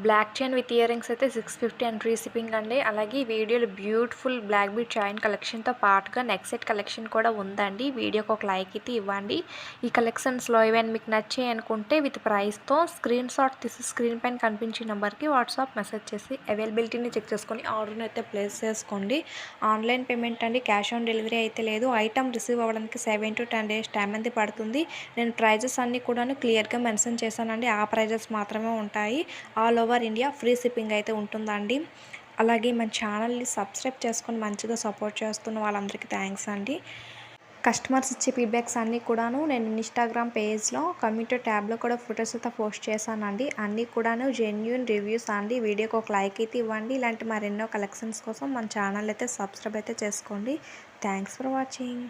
Block chain with ear rings అయితే 650 and free shipping అండి. అలాగే ఈ వీడియోలో బ్యూటిఫుల్ బ్లాక్ బీడ్ చైన్ కలెక్షన్తో పాటుగా నెక్ సెట్ కలెక్షన్ కూడా ఉందండి. వీడియోకి ఒక లైక్ అయితే ఇవ్వండి. ఈ కలెక్షన్స్లో ఏవైనా మీకు నచ్చాయి అనుకుంటే విత్ ప్రైస్తో స్క్రీన్ షాట్ తీసి స్క్రీన్ పైన కనిపించే నెంబర్కి వాట్సాప్ మెసేజ్ చేసి అవైలబిలిటీని చెక్ చేసుకొని ఆర్డర్ని అయితే ప్లేస్ చేసుకోండి. ఆన్లైన్ పేమెంట్ అండి, క్యాష్ ఆన్ డెలివరీ అయితే లేదు. ఐటమ్ రిసీవ్ అవ్వడానికి 7 to 10 days టైం అయితే పడుతుంది. నేను ప్రైజెస్ అన్నీ కూడాను క్లియర్గా మెన్షన్ చేశానండి. ఆ ప్రైజెస్ మాత్రమే ఉంటాయి. All over India free shipping అయితే ఉంటుందండి. అలాగే మన ఛానల్ని సబ్స్క్రైబ్ చేసుకొని మంచిగా సపోర్ట్ చేస్తున్న వాళ్ళందరికీ థ్యాంక్స్ అండి. కస్టమర్స్ ఇచ్చే ఫీడ్బ్యాక్స్ అన్నీ కూడాను నేను ఇన్స్టాగ్రామ్ పేజ్లో కమ్యూనిటీ ట్యాబ్లో కూడా ఫొటోస్ అయితే పోస్ట్ చేశానండి. అన్నీ కూడాను జెన్యూన్ రివ్యూస్ అండి. వీడియోకి ఒక లైక్ అయితే ఇవ్వండి. ఇలాంటి మరెన్నో కలెక్షన్స్ కోసం మన ఛానల్ అయితే సబ్స్క్రైబ్ అయితే చేసుకోండి. Thanks for watching.